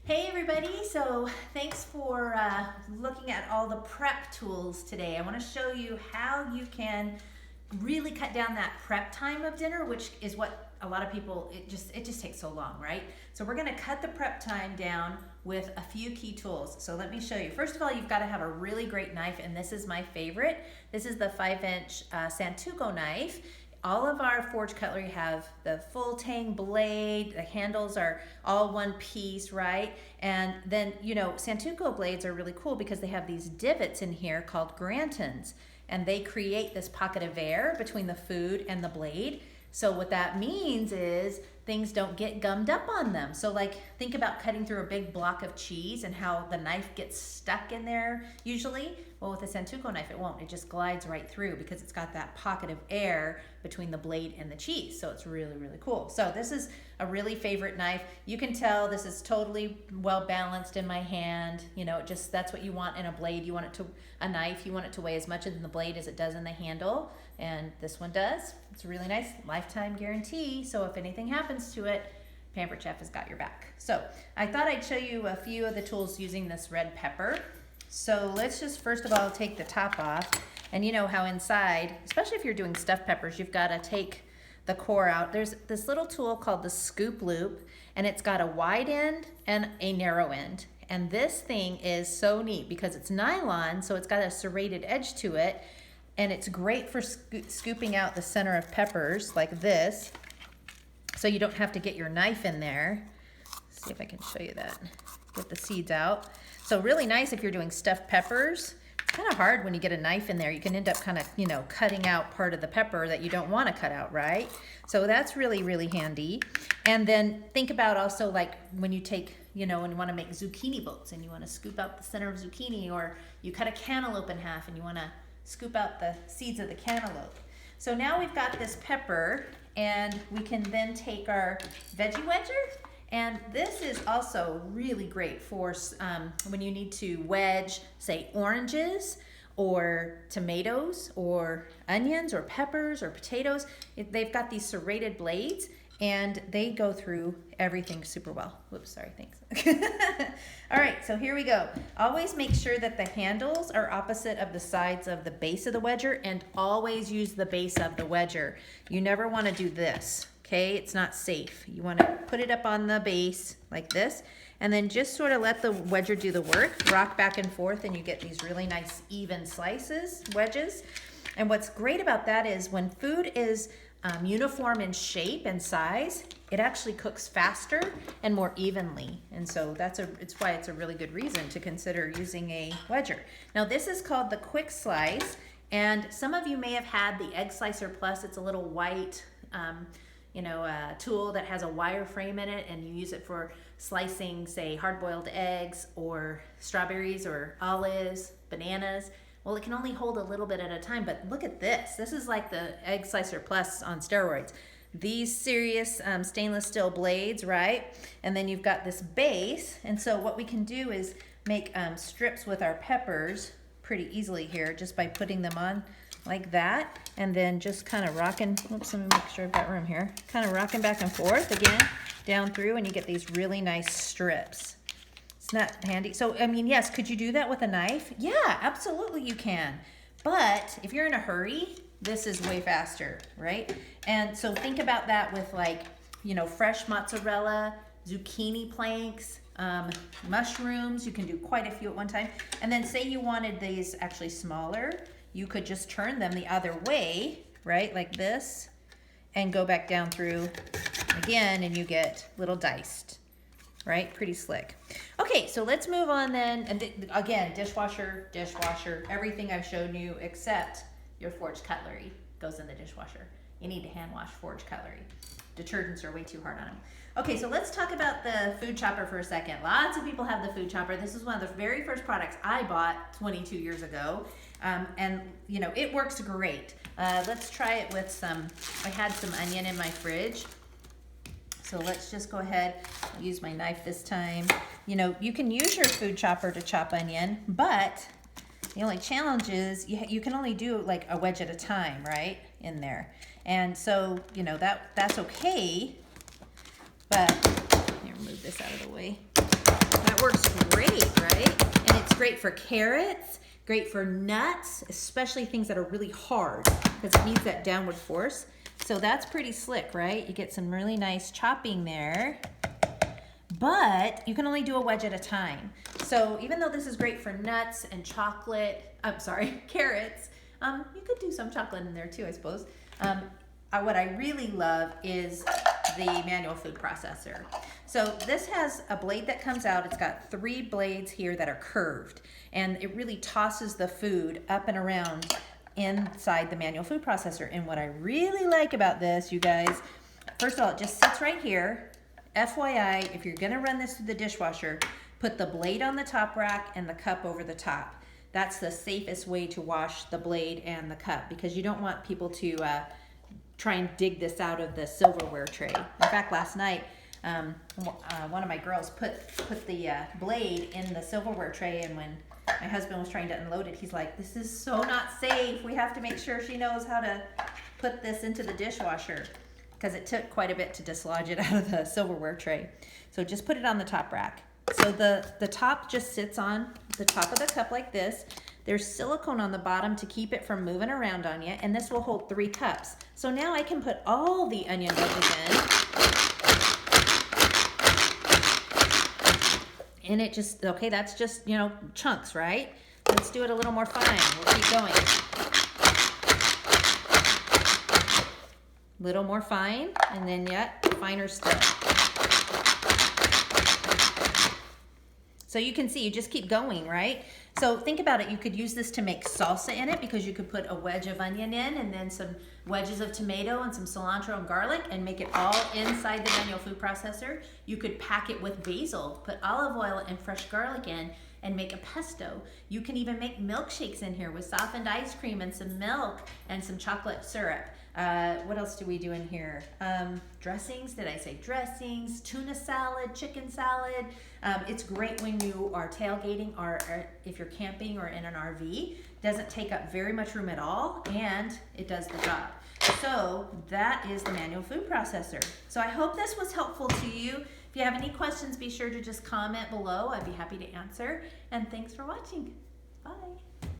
Hey everybody, so thanks for looking at all the prep tools today. I want to show you how you can really cut down that prep time of dinner, which is what a lot of people, it just takes so long, right? So we're going to cut the prep time down with a few key tools. So let me show you. First of all, you've got to have a really great knife, and this is my favorite. This is the 5-inch Santuko knife. All of our forge cutlery have the full tang blade, the handles are all one piece, right? And then, Santuko blades are really cool because they have these divots in here called grantons, and they create this pocket of air between the food and the blade. So what that means is things don't get gummed up on them. So like think about cutting through a big block of cheese and how the knife gets stuck in there usually. Well, with a Santuko knife, it won't. It just glides right through because it's got that pocket of air between the blade and the cheese. So it's really, really cool. So this is a really favorite knife. You can tell this is totally well balanced in my hand. That's what you want in a blade. You want it to, a knife, you want it to weigh as much in the blade as it does in the handle. And this one does. It's a really nice lifetime guarantee. So if anything happens to it, Pampered Chef has got your back. So I thought I'd show you a few of the tools using this red pepper. So let's just first of all take the top off. And you know how inside, especially if you're doing stuffed peppers, you've got to take the core out. There's this little tool called the scoop loop, and it's got a wide end and a narrow end. And this thing is so neat because it's nylon, so it's got a serrated edge to it, and it's great for scooping out the center of peppers like this, so you don't have to get your knife in there. Let's see if I can show you that. Get the seeds out. So really nice if you're doing stuffed peppers. It's kind of hard when you get a knife in there. You can end up kind of, cutting out part of the pepper that you don't want to cut out, right? So that's really, really handy. And then think about also like when you take, when you want to make zucchini bolts and you want to scoop out the center of zucchini, or you cut a cantaloupe in half and you want to scoop out the seeds of the cantaloupe. So now we've got this pepper, and we can then take our veggie wedger. And this is also really great for when you need to wedge, say, oranges or tomatoes or onions or peppers or potatoes. They've got these serrated blades, and they go through everything super well. Whoops, sorry, thanks. All right, so here we go. Always make sure that the handles are opposite of the sides of the base of the wedger, and always use the base of the wedger. You never want to do this. Okay, it's not safe. You want to put it up on the base like this, and then just sort of let the wedger do the work, rock back and forth, and you get these really nice even slices, wedges. And what's great about that is when food is uniform in shape and size, it actually cooks faster and more evenly. And so it's why it's a really good reason to consider using a wedger. Now this is called the quick slice, and some of you may have had the Egg Slicer Plus. It's a little white tool that has a wire frame in it, and you use it for slicing, say, hard-boiled eggs or strawberries or olives, bananas. Well, it can only hold a little bit at a time, but look at this. This is like the Egg Slicer Plus on steroids. These serious stainless steel blades, right? And then you've got this base, and so what we can do is make strips with our peppers pretty easily here just by putting them on like that, and then just kind of rocking, oops, let me make sure I've got room here, kind of rocking back and forth again, down through, and you get these really nice strips. It's not handy. So, yes, could you do that with a knife? Yeah, absolutely you can. But if you're in a hurry, this is way faster, right? And so think about that with fresh mozzarella, zucchini planks, mushrooms. You can do quite a few at one time. And then say you wanted these actually smaller, you could just turn them the other way, right, like this, and go back down through again, and you get little diced, right? Pretty slick. Okay, so let's move on then. And again, dishwasher, everything I've shown you except your forged cutlery goes in the dishwasher. You need to hand wash forged cutlery. Detergents are way too hard on them. Okay, so let's talk about the food chopper for a second. Lots of people have the food chopper. This is one of the very first products I bought 22 years ago. And it works great. Let's try it with I had some onion in my fridge. So let's just go ahead, I'll use my knife this time. You can use your food chopper to chop onion, but the only challenge is you can only do like a wedge at a time, right, in there. And so, that's okay, but let me remove this out of the way. That works great, right? And it's great for carrots, great for nuts, especially things that are really hard because it needs that downward force. So that's pretty slick, right? You get some really nice chopping there, but you can only do a wedge at a time. So even though this is great for nuts and chocolate, I'm sorry, carrots, you could do some chocolate in there too, I suppose. What I really love is the manual food processor. So this has a blade that comes out. It's got 3 blades here that are curved, and it really tosses the food up and around inside the manual food processor. And what I really like about this, you guys, first of all, it just sits right here. FYI, if you're gonna run this through the dishwasher, put the blade on the top rack and the cup over the top. That's the safest way to wash the blade and the cup, because you don't want people to try and dig this out of the silverware tray. In fact, last night, one of my girls put the blade in the silverware tray, and when my husband was trying to unload it, he's like, "This is so not safe. We have to make sure she knows how to put this into the dishwasher," because it took quite a bit to dislodge it out of the silverware tray. So just put it on the top rack. So the top just sits on the top of the cup like this. There's silicone on the bottom to keep it from moving around on you, and this will hold 3 cups. So now I can put all the onion veggies in. And it just, okay, that's just, you know, chunks, right? Let's do it a little more fine. We'll keep going. Little more fine, and then yet finer still. So you can see, you just keep going, right? So think about it, you could use this to make salsa in it, because you could put a wedge of onion in and then some wedges of tomato and some cilantro and garlic and make it all inside the manual food processor. You could pack it with basil, put olive oil and fresh garlic in, and make a pesto. You can even make milkshakes in here with softened ice cream and some milk and some chocolate syrup. What else do we do in here? Dressings, did I say dressings? Tuna salad, chicken salad. It's great when you are tailgating or if you're camping or in an RV. Doesn't take up very much room at all, and it does the job. So that is the manual food processor. So I hope this was helpful to you. If you have any questions, be sure to just comment below. I'd be happy to answer. And thanks for watching. Bye.